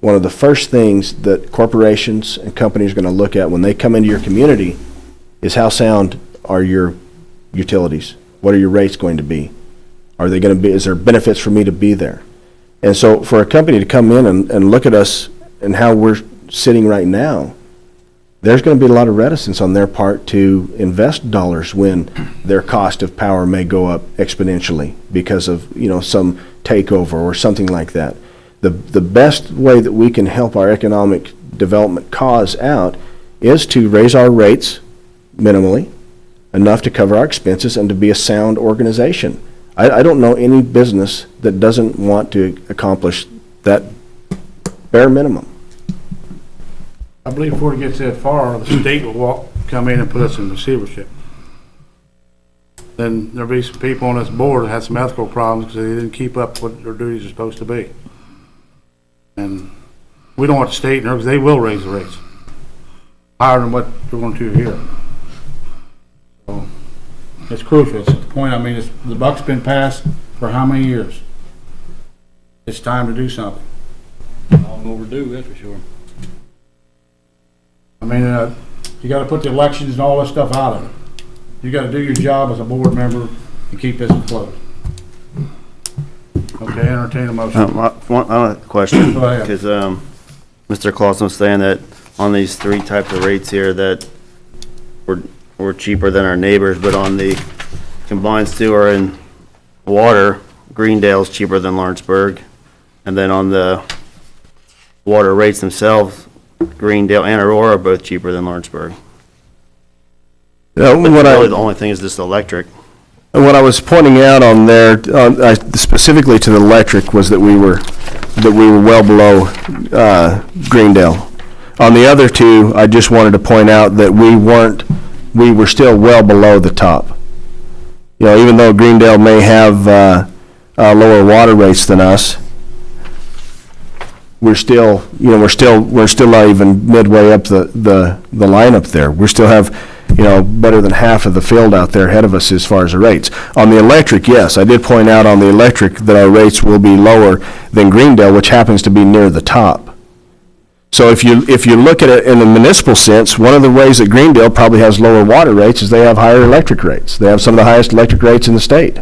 one of the first things that corporations and companies are going to look at when they come into your community is how sound are your utilities? What are your rates going to be? Are they going to be, is there benefits for me to be there? And so for a company to come in and look at us and how we're sitting right now, there's going to be a lot of reticence on their part to invest dollars when their cost of power may go up exponentially because of, some takeover or something like that. The best way that we can help our economic development cause out is to raise our rates minimally, enough to cover our expenses and to be a sound organization. I don't know any business that doesn't want to accomplish that bare minimum.
I believe before it gets that far, the state will come in and put us in receivership. Then there'll be some people on this board that have some ethical problems because they didn't keep up what their duties are supposed to be. And we don't want the state in there because they will raise the rates higher than what they're going to here. So it's crucial. It's at the point, the buck's been passed for how many years? It's time to do something.
Long overdue, that's for sure.
You gotta put the elections and all that stuff out of it. You gotta do your job as a board member and keep this afloat. Okay, entertain a motion.
One question,
Go ahead.
because Mr. Clausen was saying that on these three types of rates here that we're cheaper than our neighbors, but on the combined sewer and water, Greendale's cheaper than Lawrenceburg, and then on the water rates themselves, Greendale and Aurora are both cheaper than Lawrenceburg.
But
Really, the only thing is just electric.
what I was pointing out on there, specifically to the electric, was that we were well below Greendale. On the other two, I just wanted to point out that we were still well below the top. Even though Greendale may have lower water rates than us, we're still not even midway up the line up there. We still have, better than half of the field out there ahead of us as far as the rates. On the electric, yes, I did point out on the electric that our rates will be lower than Greendale, which happens to be near the top. So if you look at it in the municipal sense, one of the ways that Greendale probably has lower water rates is they have higher electric rates. They have some of the highest electric rates in the state.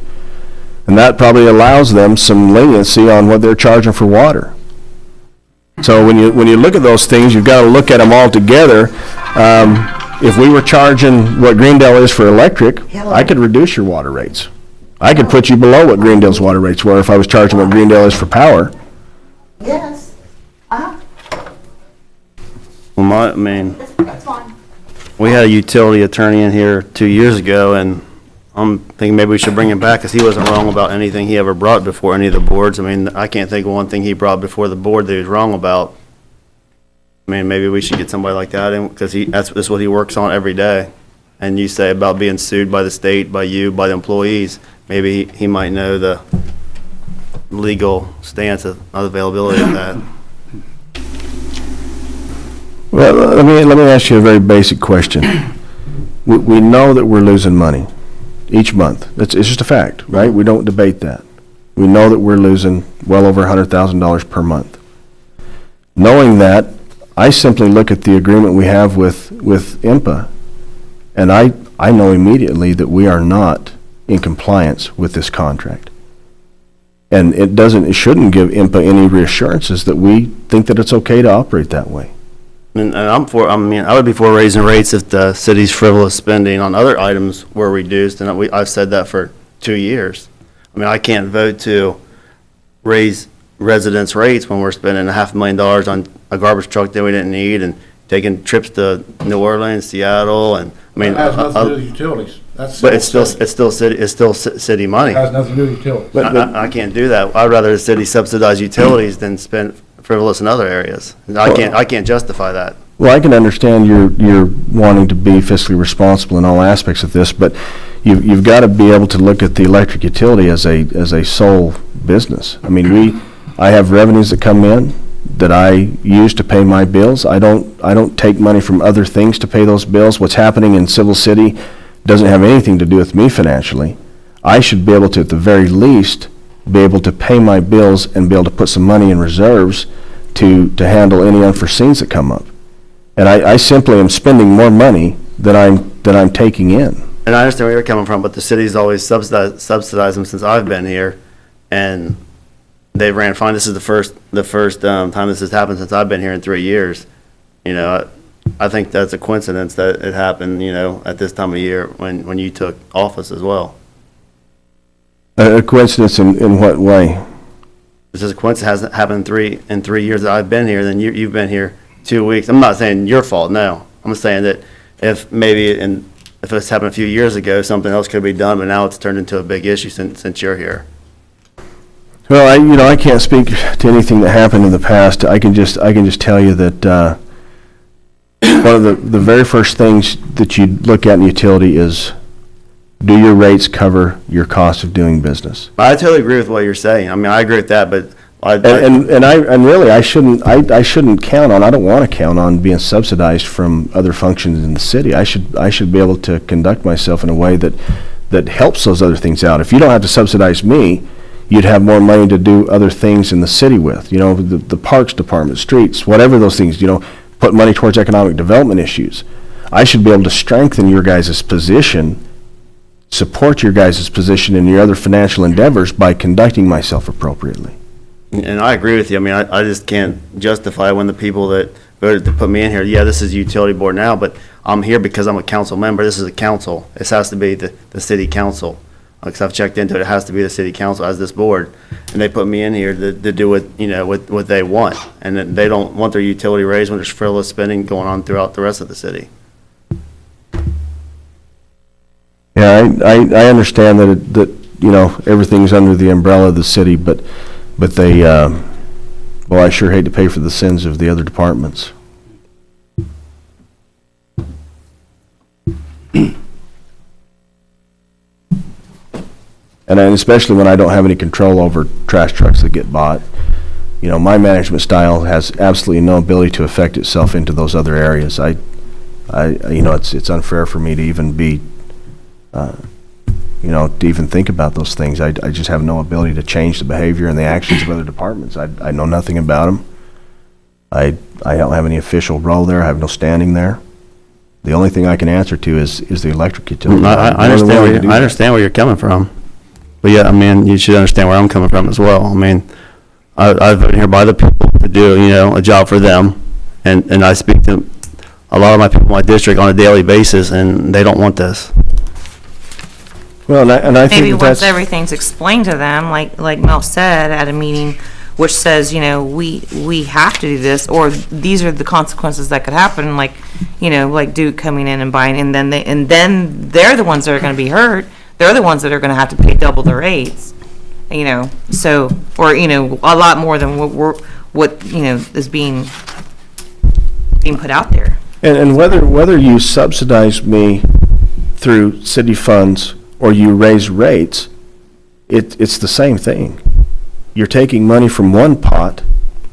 And that probably allows them some leniency on what they're charging for water. So when you look at those things, you've got to look at them all together. If we were charging what Greendale is for electric, I could reduce your water rates. I could put you below what Greendale's water rates were if I was charging what Greendale is for power.
Yes.
Well,
That's fine.
we had a utility attorney in here 2 years ago, and I'm thinking maybe we should bring him back because he wasn't wrong about anything he ever brought before any of the boards. I can't think of one thing he brought before the board that he was wrong about. Maybe we should get somebody like that in because that's what he works on every day. And you say about being sued by the state, by you, by the employees, maybe he might know the legal stance of availability of that.
Well, let me ask you a very basic question. We know that we're losing money each month. It's just a fact, right? We don't debate that. We know that we're losing well over $100,000 per month. Knowing that, I simply look at the agreement we have with IMPA, and I know immediately that we are not in compliance with this contract. And it shouldn't give IMPA any reassurances that we think that it's okay to operate that way.
And I would be for raising rates if the city's frivolous spending on other items were reduced, and I've said that for 2 years. I can't vote to raise residents' rates when we're spending $500,000 on a garbage truck that we didn't need and taking trips to New Orleans, Seattle, and
It has nothing to do with utilities.
but it's still city money.
It has nothing to do with utilities.
I can't do that. I'd rather the city subsidize utilities than spend frivolous in other areas. I can't justify that.
Well, I can understand you're wanting to be fiscally responsible in all aspects of this, but you've got to be able to look at the electric utility as a sole business. I have revenues that come in that I use to pay my bills. I don't take money from other things to pay those bills. What's happening in Civil City doesn't have anything to do with me financially. I should be able to, at the very least, be able to pay my bills and be able to put some money in reserves to handle any unforeseens that come up. And I simply am spending more money than I'm taking in.
And I understand where you're coming from, but the city's always subsidized them since I've been here, and they ran fine. This is the first time this has happened since I've been here in 3 years. You know, I think that's a coincidence that it happened, you know, at this time of year when you took office as well.
A coincidence in what way?
This is a coincidence hasn't happened in 3 years that I've been here, then you've been here 2 weeks. I'm not saying your fault, no. I'm saying that if it's happened a few years ago, something else could be done, but now it's turned into a big issue since you're here.
Well, I can't speak to anything that happened in the past. I can just tell you that one of the very first things that you look at in utility is, do your rates cover your cost of doing business?
I totally agree with what you're saying. I mean, I agree with that, but
I shouldn't count on. I don't want to count on being subsidized from other functions in the city. I should be able to conduct myself in a way that helps those other things out. If you don't have to subsidize me, you'd have more money to do other things in the city with. You know, the parks department, streets, whatever those things. You know, put money towards economic development issues. I should be able to strengthen your guys' position, support your guys' position in your other financial endeavors by conducting myself appropriately.
And I agree with you. I mean, I just can't justify when the people that voted to put me in here, yeah, this is utility board now, but I'm here because I'm a council member. This is a council. This has to be the city council. Because I've checked into it, it has to be the city council as this board. And they put me in here to do what they want. And then they don't want their utility raised when there's frivolous spending going on throughout the rest of the city.
Yeah, I understand that everything's under the umbrella of the city, but they, well, I sure hate to pay for the sins of the other departments. And especially when I don't have any control over trash trucks that get bought. You know, my management style has absolutely no ability to affect itself into those other areas. It's unfair for me to even be, to even think about those things. I just have no ability to change the behavior and the actions of other departments. I know nothing about them. I don't have any official role there. I have no standing there. The only thing I can answer to is the electric utility.
I understand where you're coming from. But yeah, I mean, you should understand where I'm coming from as well. I mean, I've been here by the people to do, a job for them. And I speak to a lot of my people in my district on a daily basis, and they don't want this.
Well, and I think
Maybe once
that's
everything's explained to them, like Mel said at a meeting, which says, we have to do this, or these are the consequences that could happen, like Duke coming in and buying, and then they're the ones that are going to be hurt. They're the ones that are going to have to pay double the rates, so, or, a lot more than what is being put out there.
and whether you subsidize me through city funds or you raise rates, it's the same thing. You're taking money from one pot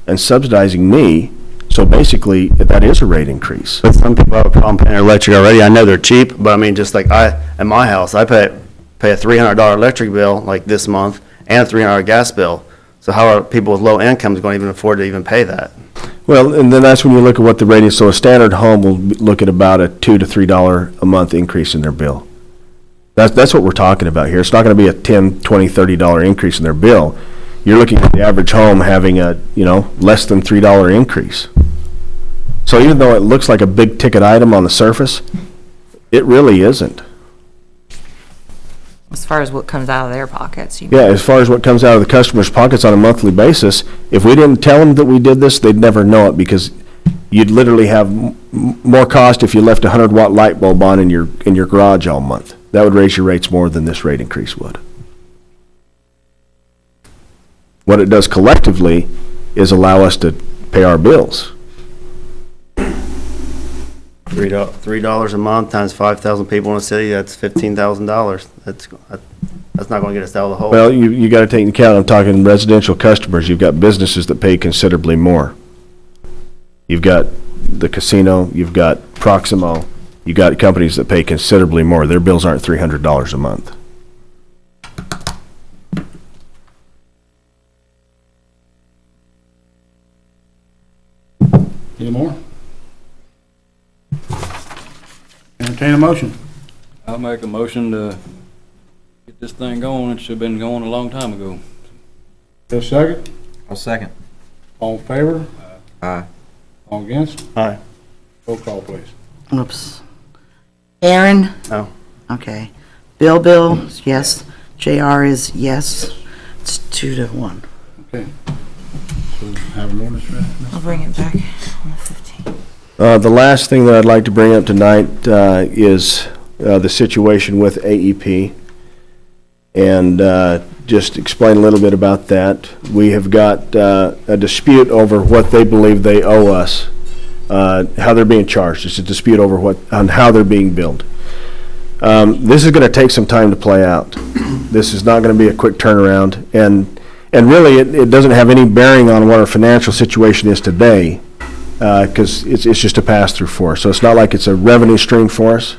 and subsidizing me, so basically, that is a rate increase.
But some people have a problem paying their electric already. I know they're cheap, but I mean, just like at my house, I pay a $300 electric bill like this month and a $300 gas bill. So how are people with low incomes going to even afford to even pay that?
Well, and then that's when you look at what the rate is. So a standard home will look at about a $2 to $3 a month increase in their bill. That's what we're talking about here. It's not going to be a $10, $20, $30 increase in their bill. You're looking at the average home having a, less than $3 increase. So even though it looks like a big ticket item on the surface, it really isn't.
As far as what comes out of their pockets.
Yeah, as far as what comes out of the customer's pockets on a monthly basis, if we didn't tell them that we did this, they'd never know it, because you'd literally have more cost if you left a 100-watt light bulb on in your garage all month. That would raise your rates more than this rate increase would. What it does collectively is allow us to pay our bills.
$3 a month times 5,000 people in the city, that's $15,000. That's not gonna get us out of the hole.
Well, you gotta take into account, I'm talking residential customers, you've got businesses that pay considerably more. You've got the casino, you've got Proximo, you've got companies that pay considerably more. Their bills aren't $300 a month.
Any more? Entertain a motion.
I'll make a motion to get this thing going. It should've been going a long time ago.
Just a second.
I'll second.
All in favor?
Aye.
All against?
Aye.
Roll call, please.
Oops. Aaron?
No.
Okay. Bill, yes. JR is yes. It's 2-1.
Okay. So have an ordinance ready?
I'll bring it back on the 15th.
The last thing that I'd like to bring up tonight is the situation with AEP, and just explain a little bit about that. We have got a dispute over what they believe they owe us, how they're being charged. It's a dispute over on how they're being billed. This is going to take some time to play out. This is not going to be a quick turnaround, and really it doesn't have any bearing on what our financial situation is today, because it's just a pass-through for us. So it's not like it's a revenue stream for us.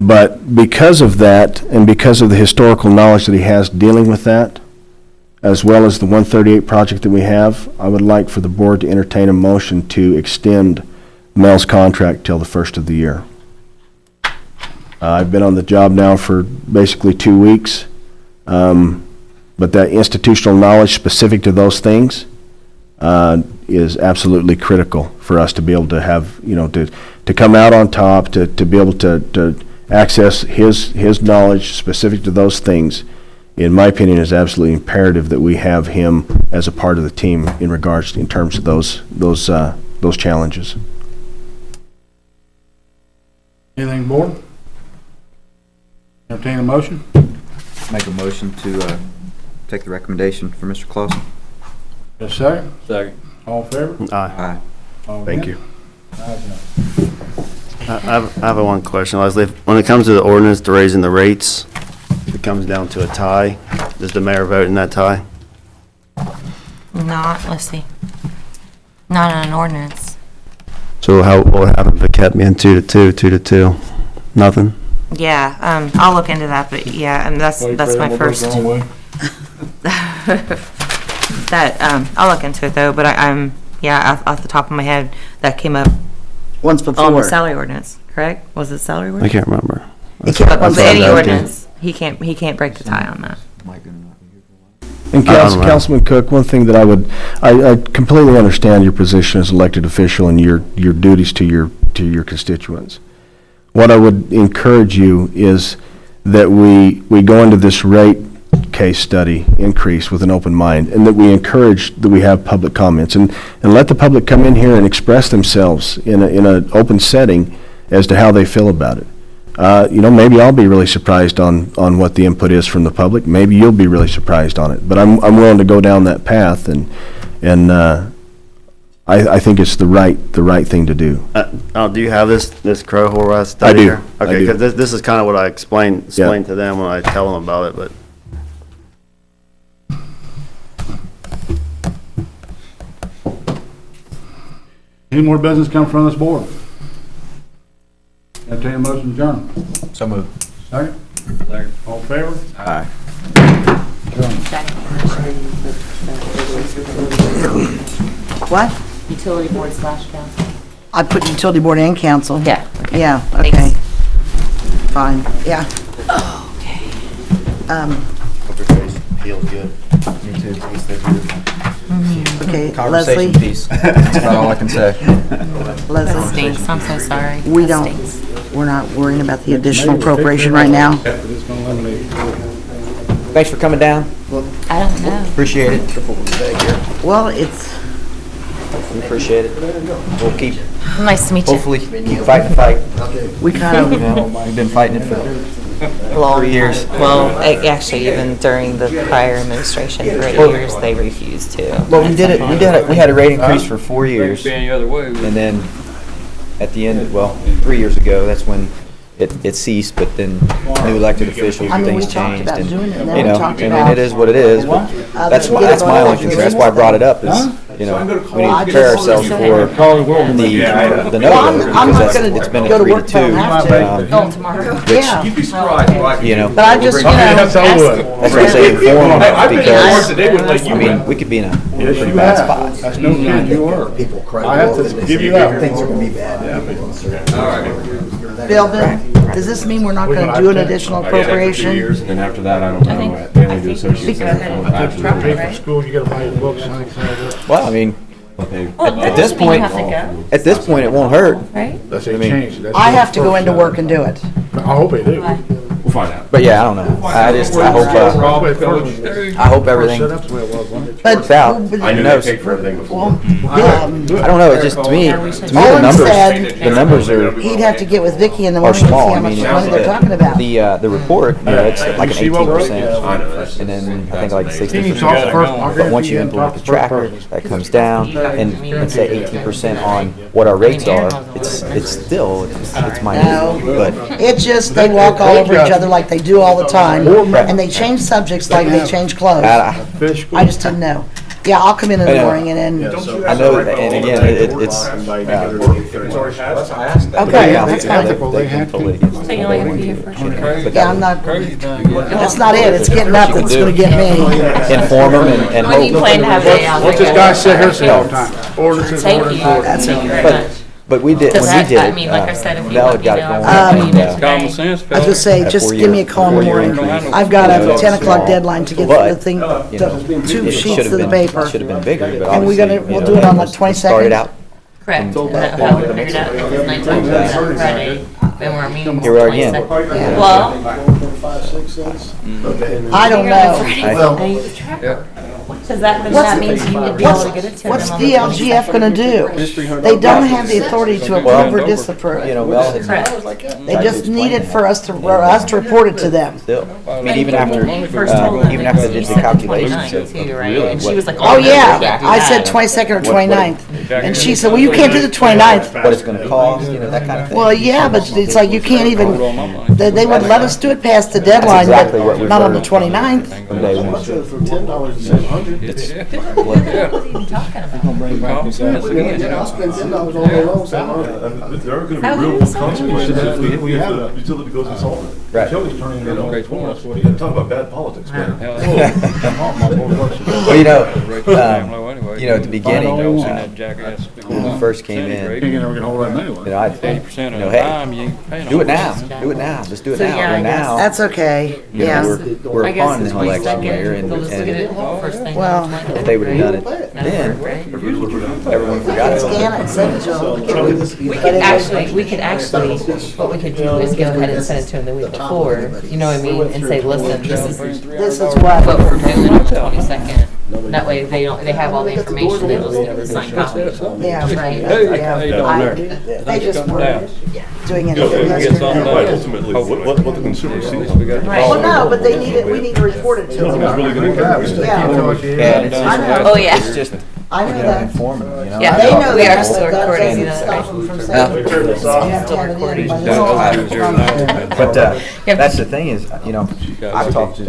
But because of that, and because of the historical knowledge that he has dealing with that, as well as the 138 project that we have, I would like for the board to entertain a motion to extend Mel's contract till the first of the year. I've been on the job now for basically 2 weeks, but that institutional knowledge specific to those things is absolutely critical for us to be able to have, to come out on top, to be able to access his knowledge specific to those things. In my opinion, is absolutely imperative that we have him as a part of the team in terms of those challenges.
Anything, board? Entertain a motion?
Make a motion to take the recommendation for Mr. Clausen.
Just a second.
Second.
All in favor?
Aye.
All
Thank
against?
you.
Ayes have it.
I have one question, Leslie. When it comes to the ordinance to raising the rates, if it comes down to a tie, does the mayor vote in that tie?
Not, let's see. Not on an ordinance.
So what would happen if it kept me in 2-2, 2-2? Nothing?
Yeah, I'll look into that, but yeah, and that's
Wait,
my
we'll go
first.
the wrong way.
I'll look into it though, but I'm off the top of my head, that came up
Once
on the
before.
salary ordinance, correct? Was it salary
I
ordinance?
can't remember.
It came up on
That's what I was
Any
asking.
ordinance, he can't break the tie on that.
And
I don't know.
Councilman Cook, one thing that I completely understand your position as elected official and your duties to your constituents. What I would encourage you is that we go into this rate case study increase with an open mind, and that we encourage that we have public comments, and let the public come in here and express themselves in an open setting as to how they feel about it. Maybe I'll be really surprised on what the input is from the public. Maybe you'll be really surprised on it. But I'm willing to go down that path, and I think it's the right thing to do.
Do you have this crow horse study
I do.
here?
I
Okay,
do.
because this is kind of what I explain
Yeah.
to them when I tell them about it, but.
Any more business come from this board? Entertain a motion to adjourn.
So moved.
Second?
Second.
All in favor?
Aye.
What?
Utility board / council.
I put utility board and council.
Yeah.
Yeah, okay.
Thanks.
Fine, yeah.
Okay.
Hope your face feels good.
Me too.
Okay,
Conversation
Leslie,
piece. That's about all I can say.
That
Leslie,
stinks, I'm so sorry.
we
That
don't,
stinks.
we're not worrying about the additional appropriation right now.
It's gonna eliminate.
Thanks for coming down.
I don't know.
Appreciate it.
Well, it's,
We appreciate it. We'll keep,
Nice to meet you.
hopefully, keep fighting the fight.
we kind
You
of,
know, we've been fighting it for
Long
3 years.
time. Well, actually, even during the prior administration, for 8 years, they refused to.
Well, we had a rate increase for 4 years,
Be any other way.
and then at the end, well, 3 years ago, that's when it ceased, but then new elected officials,
I mean, we
things
talked
changed,
about
and,
doing it, and then
you
we
know,
talked
I mean,
about-
it is what it is, but that's
we did
that's
it
my
on
only concern. That's why I brought it up, is, you know, we need to prepare ourselves for the no vote,
I'm
because
not gonna
it's been
go
a
to
3
work
to
if I
2.
don't have to.
Oh, tomorrow?
Yeah,
You'd be surprised, right?
You know,
but I just, you know,
That's all would.
that's why I say inform them,
I've been
because,
that they wouldn't let you
I mean,
in.
we could be in a
Yes,
pretty
you
bad
have.
spot.
That's no kid, you are. I have to give you that.
Things are gonna be bad.
Bill, does this mean we're not gonna do an additional appropriation?
And then after that, I don't know. They only do associates and everything after that.
Pay for school, you gotta buy your books and things like that.
Well, I mean,
But they,
at this point, it won't hurt.
That's a change. That's
I
the
have to go
first
into
step.
work and do it.
I hope they do.
we'll find out.
But yeah, I don't know. I hope everything
Set up the way it was, wasn't it?
But,
works out.
I knew
knows?
they paid for everything before.
I don't know, it just, to me,
Owen said
the numbers are
he'd have to get with Vicky in the morning and see
small.
how
I
much
mean,
money they're talking about.
the report, you know, it's like an
see what we're-
18%, and then I think like
He needs
60%.
to talk first. I'll
But
guarantee
once you
you
implement
talk
the
to first
tracker,
person.
that comes down, and let's say 18% on what our rates are, it's still, it's minute,
No.
but
It just, they walk all over each other like they do all the time, and they change subjects like they change clothes. I just didn't know. Yeah, I'll come in the morning and then,
I know, and again, it's,
okay, that's fine.
they can totally against
So you only have to be here for a short time?
But
Yeah, I'm not, that's not it, it's getting up that's gonna get me.
inform them and
When do you
hope.
plan to have a,
What's this guy sit here say all the time? Ordinances,
Thank you.
ordinances.
Thank you very much.
But we did,
Does
when we
that-
did
I
it,
mean, like I said, if you
Mel
let
had
me
got it
know,
going.
I'll let you know
Common
today.
sense,
I
fellas.
just say, just give me a call in the morning. I've got a 10 o'clock deadline to get the thing,
You know,
the 2
it
sheets
should
of
have
the
been,
paper.
should have been bigger, but
And we're
obviously,
gonna, we'll do it on the 22nd.
started out,
Correct. And that's how we figured out it was 19 Friday, then we're meeting.
Here we are again.
22nd. Well,
I don't know.
does that, then that means you would be able to get it to them
What's
on the
DLGF
22nd?
gonna do? They don't have the authority to approve or disapprove.
you know, Mel had
Correct.
They just need it for us to report it to them.
still, I mean, even after,
When we first told them,
even after they
you
did the
said
calculations
29th
of
too, right?
really
And she
what,
was like,
Oh,
no,
yeah,
we can't do
I said
that.
22nd or 29th. And she said, well, you can't do the 29th.
what it's gonna cost, you know, that kind of thing.
Well, yeah, but it's like you can't even, they wouldn't let us do it past the deadline,
exactly what
but
we've
not on the
heard.
29th.
From day one.
What are you even talking about?
Common sense again, you know.
There are gonna
How
be
do
real
you say?
consequences if the utility goes insolvent.
Right.
Utility's turning it over.
Great for us.
Talk about bad politics, man.
Well, you know, at the beginning,
Seen
when
that jackass.
we first came in,
You ain't never gonna hold that anyway.
you know, I,
80% of
you know,
the
hey,
time, you ain't paying.
do it
on
now, do it now, just do it
So,
now.
yeah, I
We're
guess
now,
That's okay,
you know,
yeah.
we're
I guess
upon
it's
the election year,
22nd,
and
we'll just look at it first thing.
Well,
if they would've done it then, everyone forgot about it.
Scan it and send it to them.
We could actually, what we could do is go ahead and send it to them the week before, you know what I mean, and say, listen,
This is
what
what,
we're doing on the 22nd. That way they don't, they have all the information, they just need to sign copy.
yeah, right,
Hey,
yeah.
how you doing
I-
there?
They just
Come
were
down.
doing it
Get something
Right,
done.
ultimately, what the consumer
At
sees.
least we got the
Right.
Well,
ball.
no, but they need it, we need to report it to them.
Really gonna
Yeah,
And it's
I know.
Oh, yeah.
it's just,
I know
you know,
that.
informing, you know.
Yeah.
They know
We
that,
are still
but that
recording, you
doesn't
know that,
stop them from
Yeah.
saying. You have to have it in by
That was
the
here now.
But,
Yeah.
that's the thing is, you know, I've talked to